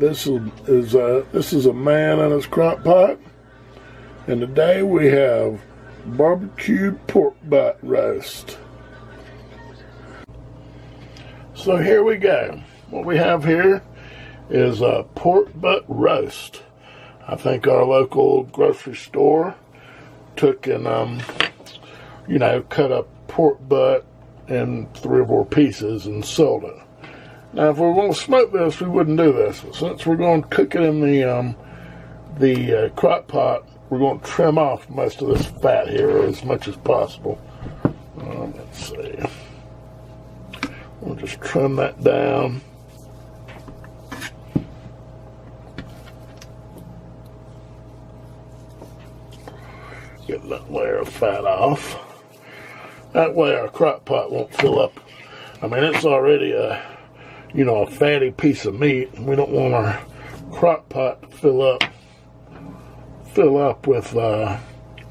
This is a man and his crock pot, and today we have barbecued pork butt roast. So here we go. What we have here is a pork butt roast. I think our local grocery store took and cut up pork butt in 3 or 4 pieces and sold it. Now, if we were going to smoke this, we wouldn't do this. Since we're going to cook it in the crock pot, we're going to trim off most of this fat here as much as possible. Let's see. We'll just trim that down. Get that layer of fat off. That way our crock pot won't fill up. I mean, it's already a fatty piece of meat. We don't want our crock pot to fill up with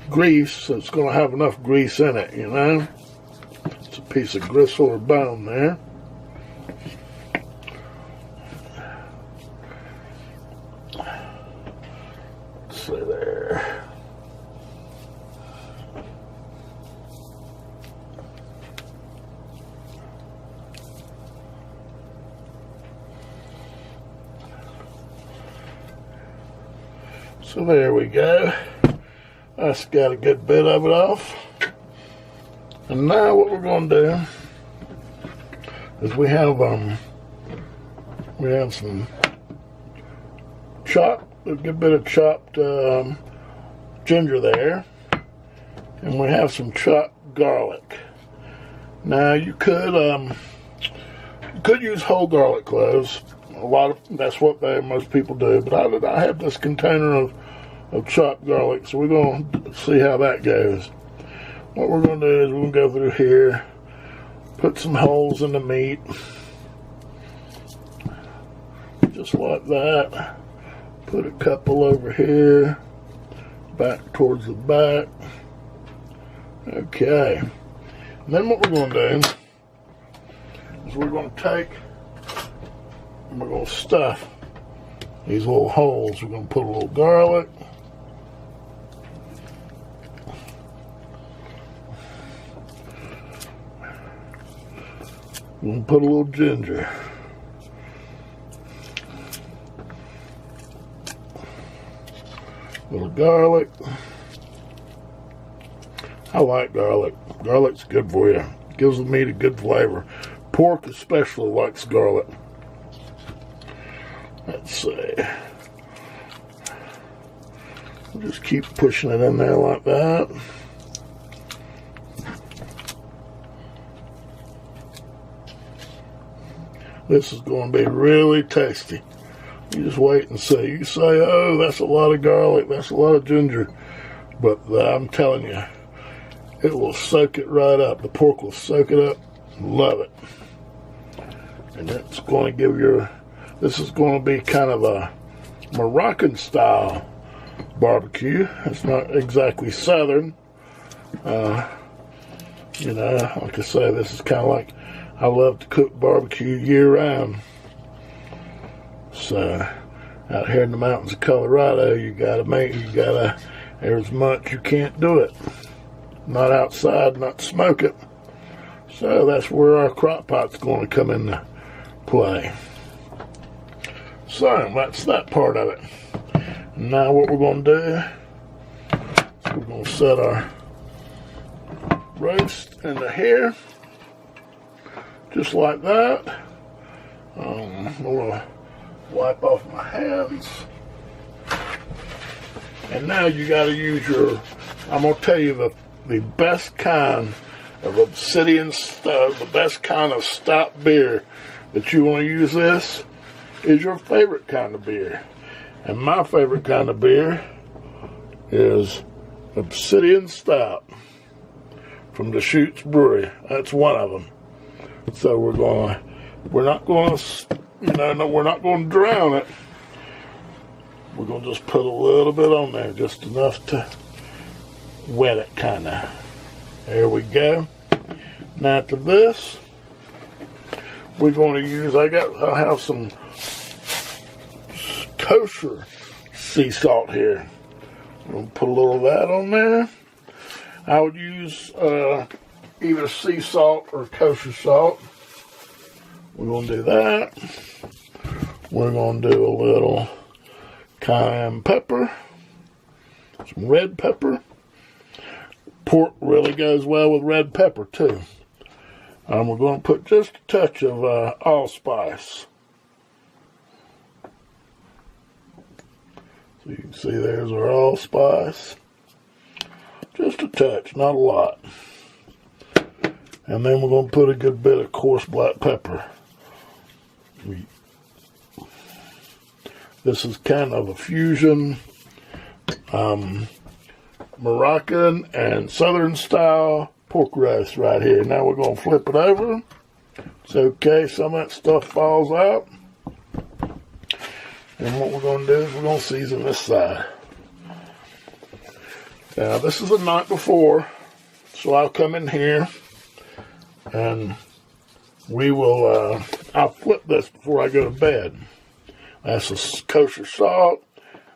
grease, so it's going to have enough grease in it, It's a piece of gristle or bone there. Let's see there. So there we go. That's got a good bit of it off. And now what we're going to do is we have some a good bit of chopped ginger there, and we have some chopped garlic. Now you could use whole garlic cloves. That's what most people do, but I have this container of chopped garlic, so we're going to see how that goes. What we're going to do is we're going to go through here, put some holes in the meat, just like that. Put a couple over here, back towards the back. Okay. And then what we're going to do is we're going to take and we're going to stuff these little holes. We're going to put a little garlic. We're going to put a little ginger. A little garlic. I like garlic. Garlic's good for you. It gives the meat a good flavor. Pork especially likes garlic. Let's see. We'll just keep pushing it in there like that. This is going to be really tasty. You just wait and see. You say, oh, that's a lot of garlic, that's a lot of ginger. But I'm telling you, it will soak it right up. The pork will soak it up. Love it. And it's going to give this is going to be kind of a Moroccan style barbecue. It's not exactly southern. Like I say, this is kind of like, I love to cook barbecue year round. So out here in the mountains of Colorado, there's much you can't do it. Not outside, not smoke it. So that's where our crock pot's going to come into play. So that's that part of it. Now what we're going to do is we're going to set our roast into here, just like that. I'm going to wipe off my hands. And now you got to use I'm going to tell you the best kind of obsidian stout, the best kind of stout beer that you want to use this is your favorite kind of beer. And my favorite kind of beer is Obsidian Stout from the Chutes Brewery. That's one of them. So we're not going to drown it. We're going to just put a little bit on there, just enough to wet it, kind of. There we go. Now to this, we're going to use, I have some kosher sea salt here. I'm going to put a little of that on there. I would use either sea salt or kosher salt. We're going to do that. We're going to do a little cayenne pepper, some red pepper. Pork really goes well with red pepper too. We're going to put just a touch of allspice. So you can see there's our allspice. Just a touch, not a lot. And then we're going to put a good bit of coarse black pepper. This is kind of a fusion Moroccan and Southern style pork roast right here. Now we're going to flip it over. It's okay, some of that stuff falls out. And what we're going to do is we're going to season this side. Now this is the night before, so I'll come in here and we will, I'll flip this before I go to bed. That's a kosher salt.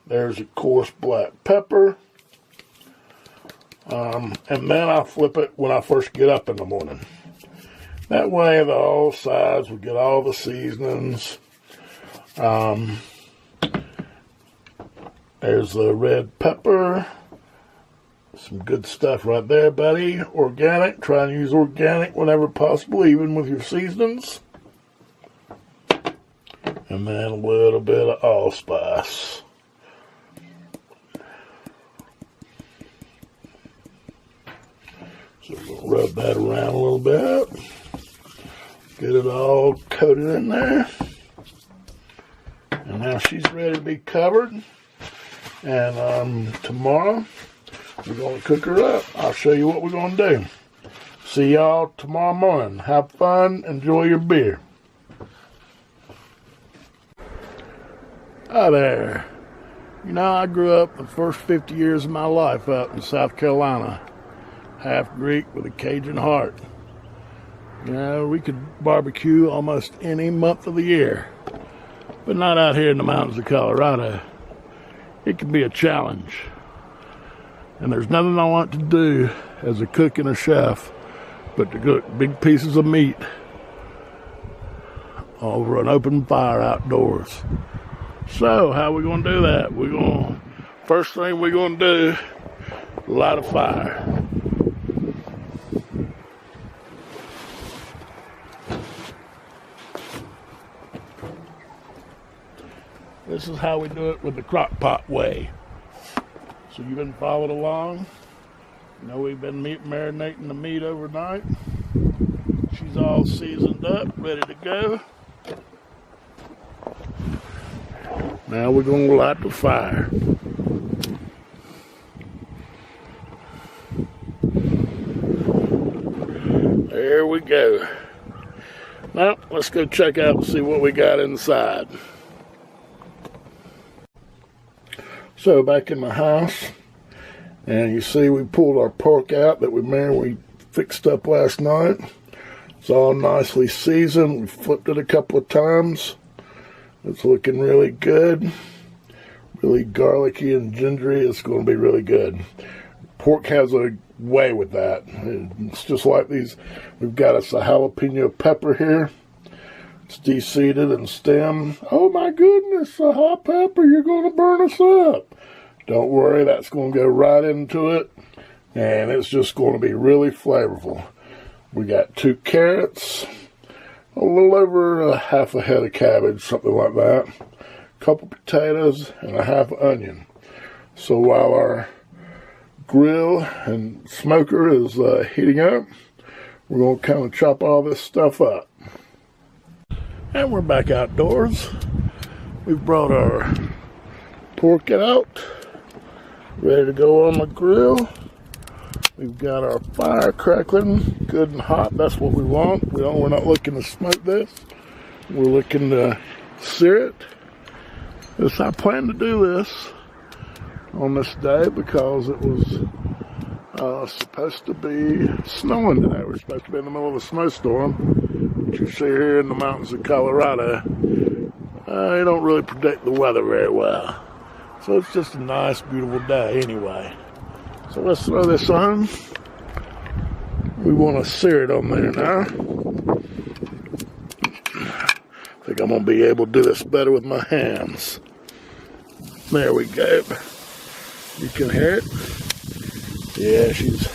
There's a coarse black pepper. And then I'll flip it when I first get up in the morning. That way, all sides will get all the seasonings. There's the red pepper. Some good stuff right there, buddy. Organic. Try and use organic whenever possible, even with your seasonings. And then a little bit of allspice. So we'll rub that around a little bit. Get it all coated in there. And now she's ready to be covered. And tomorrow, we're going to cook her up. I'll show you what we're going to do. See y'all tomorrow morning. Have fun. Enjoy your beer. Hi there. You know, I grew up the first 50 years of my life out in South Carolina. Half Greek with a Cajun heart. You know, we could barbecue almost any month of the year, but not out here in the mountains of Colorado. It can be a challenge. And there's nothing I want to do as a cook and a chef but to cook big pieces of meat over an open fire outdoors. So, how are we going to do that? First thing we're going to do, light a fire. This is how we do it with the Crockpot way. So you've been following along. You know, we've been marinating the meat overnight. She's all seasoned up, ready to go. Now we're going to light the fire. There we go. Now, let's go check out and see what we got inside. So, back in my house, and you see we pulled our pork out that we fixed up last night. It's all nicely seasoned. We flipped it a couple of times. It's looking really good. Really garlicky and gingery. It's going to be really good. Pork has a way with that. It's just like these. We've got us a jalapeno pepper here. It's de-seeded and stemmed. Oh my goodness, a hot pepper. You're going to burn us up. Don't worry, that's going to go right into it. And it's just going to be really flavorful. We got 2 carrots. A little over a half a head of cabbage, something like that. A couple potatoes and a half onion. So while our grill and smoker is heating up, we're going to kind of chop all this stuff up. And we're back outdoors. We've brought our pork out, ready to go on the grill. We've got our fire crackling, good and hot. That's what we want. We're not looking to smoke this. We're looking to sear it. I plan to do this on this day because it was supposed to be snowing today. We're supposed to be in the middle of a snowstorm, which you see here in the mountains of Colorado. They don't really predict the weather very well. So it's just a nice, beautiful day anyway. So let's throw this on. We want to sear it on there now. I think I'm going to be able to do this better with my hands. There we go. You can hear it. Yeah, she's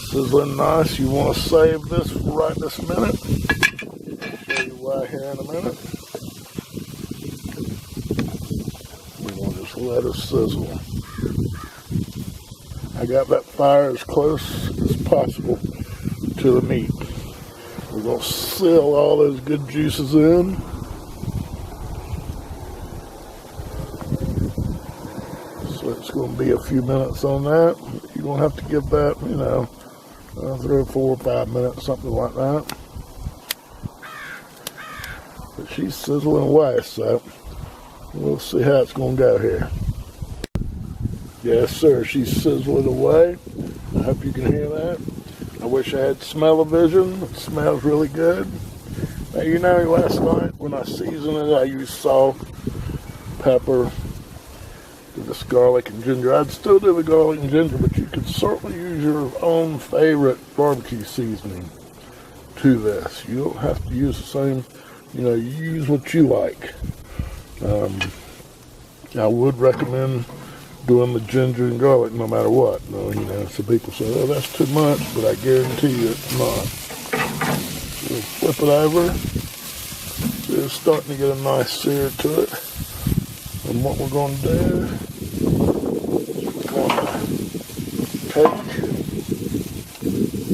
sizzling nice. You want to save this for right this minute. I'll show you why here in a minute. We want to just let her sizzle. I got that fire as close as possible to the meat. We're going to seal all those good juices in. So it's going to be a few minutes on that. You're going to have to give that, 3 or 4 or 5 minutes, something like that. But she's sizzling away, so we'll see how it's going to go here. Yes, sir, she's sizzling away. I hope you can hear that. I wish I had smell-o-vision. It smells really good. Now, last night when I seasoned it, I used salt, pepper, this garlic and ginger. I'd still do the garlic and ginger, but you could certainly use your own favorite barbecue seasoning to this. You don't have to use the same, you use what you like. I would recommend doing the ginger and garlic no matter what. Some people say, oh, that's too much, but I guarantee you it's not. We'll flip it over. It's starting to get a nice sear to it. And what we're going to do is we're going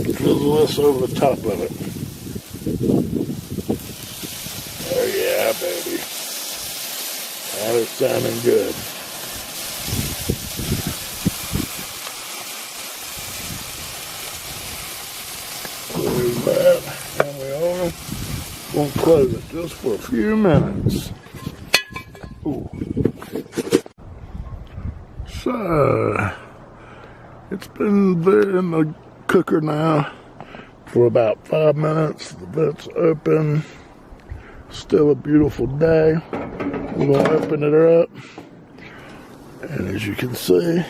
to drizzle this over the top of it. Oh yeah, baby. That is sounding good. Close that, and we are going to close it just for a few minutes. Ooh. So, it's been there in the cooker now for about 5 minutes. The vent's open. Still a beautiful day. We're going to open it up. And as you can see,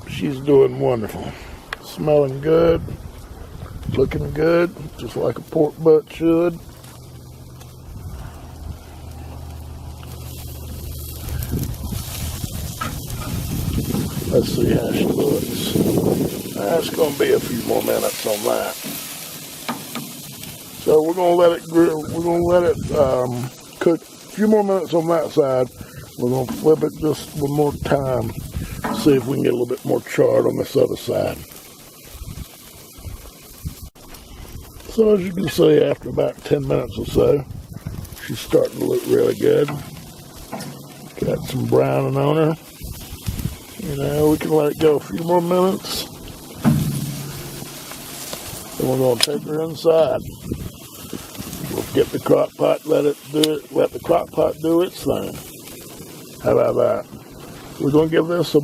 she's doing wonderful. Smelling good. Looking good. Just like a pork butt should. Let's see how she looks. That's going to be a few more minutes on that. So we're going to let it grill. We're going to let it cook a few more minutes on that side. We're going to flip it just one more time. See if we can get a little bit more charred on this other side. So as you can see, after about 10 minutes or so, she's starting to look really good. Got some browning on her. We can let it go a few more minutes. Then we're going to take her inside. We'll get the crock pot, let the crock pot do its thing. How about that? We're going to give this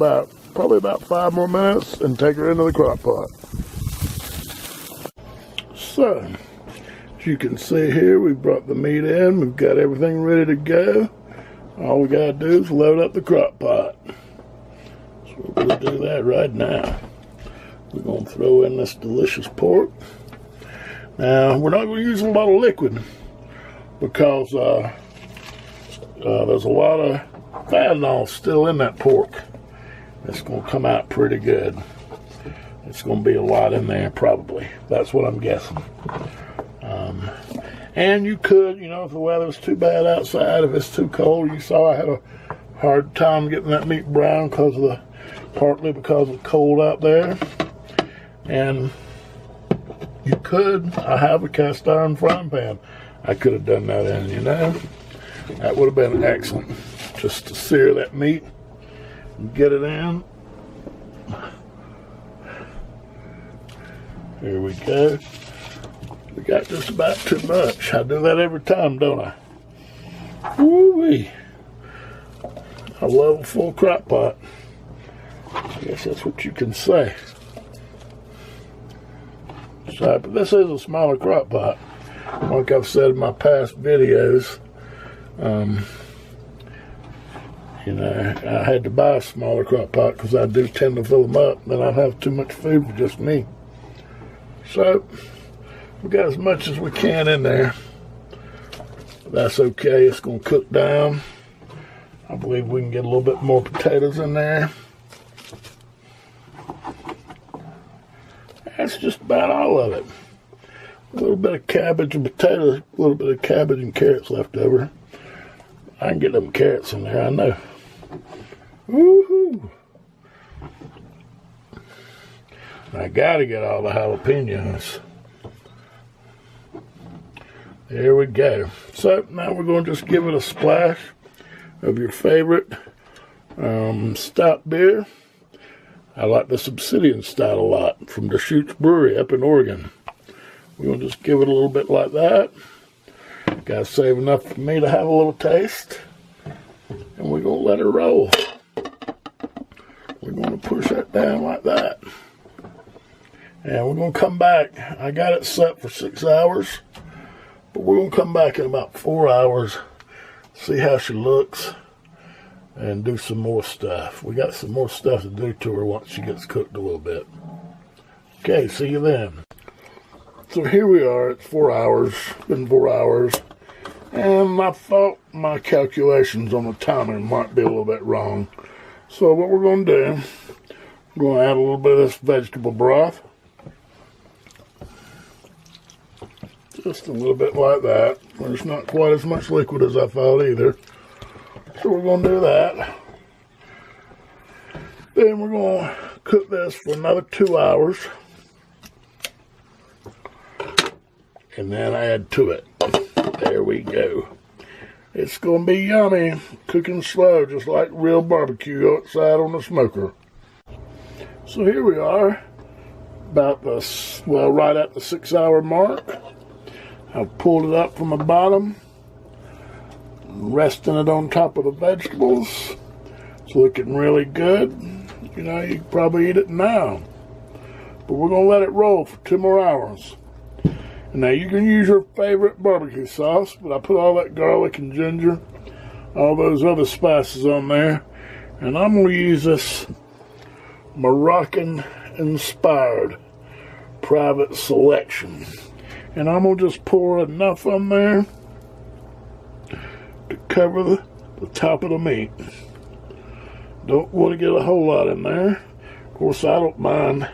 probably about 5 more minutes and take her into the crock pot. So, as you can see here, we've brought the meat in. We've got everything ready to go. All we got to do is load up the crock pot. So we'll do that right now. We're going to throw in this delicious pork. Now, we're not going to use a lot of liquid because there's a lot of fat and all still in that pork. It's going to come out pretty good. It's going to be a lot in there probably. That's what I'm guessing. And you could, if the weather's too bad outside, if it's too cold, you saw I had a hard time getting that meat brown partly because of the cold out there. And you could, I have a cast iron frying pan. I could have done that in, That would have been excellent. Just to sear that meat and get it in. Here we go. We got just about too much. I do that every time, don't I? Woo-wee. I love a full crock pot. I guess that's what you can say. So, but this is a smaller crock pot. Like I've said in my past videos, You know, I had to buy a smaller crock pot because I do tend to fill them up. Then I'll have too much food for just me. So, we got as much as we can in there. That's okay. It's going to cook down. I believe we can get a little bit more potatoes in there. That's just about all of it. A little bit of cabbage and potatoes, a little bit of cabbage and carrots left over. I can get them carrots in there, I know. Woohoo! I gotta get all the jalapenos. There we go. So now we're going to just give it a splash of your favorite stout beer. I like the Obsidian Stout a lot from Deschutes Brewery up in Oregon. We're going to just give it a little bit like that. Got to save enough for me to have a little taste. And we're going to let it roll. We're going to push that down like that. And we're going to come back. I got it set for 6 hours. But we're going to come back in about 4 hours. See how she looks. And do some more stuff. We got some more stuff to do to her once she gets cooked a little bit. Okay, see you then. So here we are, it's 4 hours, been 4 hours, and I thought my calculations on the timing might be a little bit wrong. So what we're going to do, we're going to add a little bit of this vegetable broth. Just a little bit like that. There's not quite as much liquid as I thought either. So we're going to do that. Then we're going to cook this for another 2 hours. And then add to it. There we go. It's going to be yummy. Cooking slow, just like real barbecue outside on the smoker. So here we are. About the, well, right at the 6 hour mark. I've pulled it up from the bottom. Resting it on top of the vegetables. It's looking really good. You know, you can probably eat it now. But we're going to let it roll for 2 more hours. Now you can use your favorite barbecue sauce, but I put all that garlic and ginger, all those other spices on there. And I'm going to use this Moroccan-inspired private selection. And I'm going to just pour enough on there to cover the top of the meat. Don't want to get a whole lot in there. Of course, I don't mind.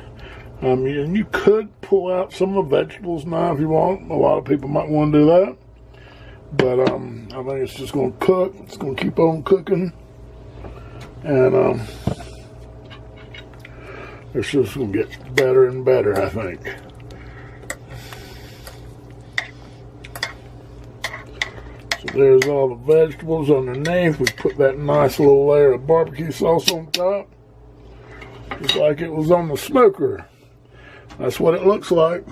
And you could pull out some of the vegetables now if you want. A lot of people might want to do that. But I think it's just going to cook. It's going to keep on cooking. And it's just going to get better and better, I think. So there's all the vegetables underneath. We put that nice little layer of barbecue sauce on top. Just like it was on the smoker. That's what it looks like.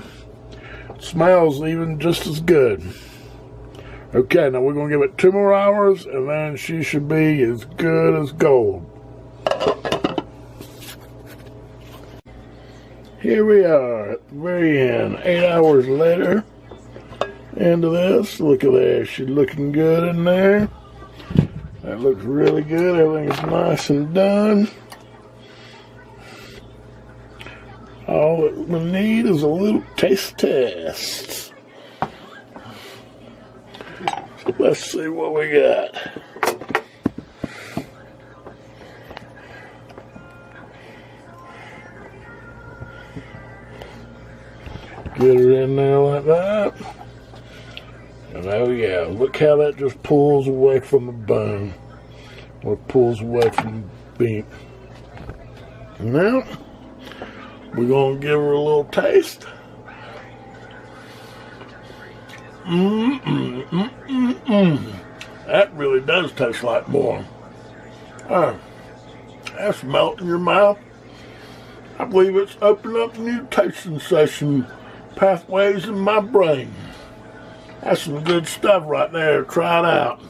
It smells even just as good. Okay, now we're going to give it 2 more hours, and then she should be as good as gold. Here we are at the very end, 8 hours later. Into this, look at that. She's looking good in there. That looks really good. Everything's nice and done. All that we need is a little taste test. So let's see what we got. Get her in there like that. And oh yeah, look how that just pulls away from the bone. Or pulls away from the beef. Now, we're going to give her a little taste. That really does taste like boil. That's melting in your mouth. I believe it's opened up new taste sensation pathways in my brain. That's some good stuff right there. Try it out.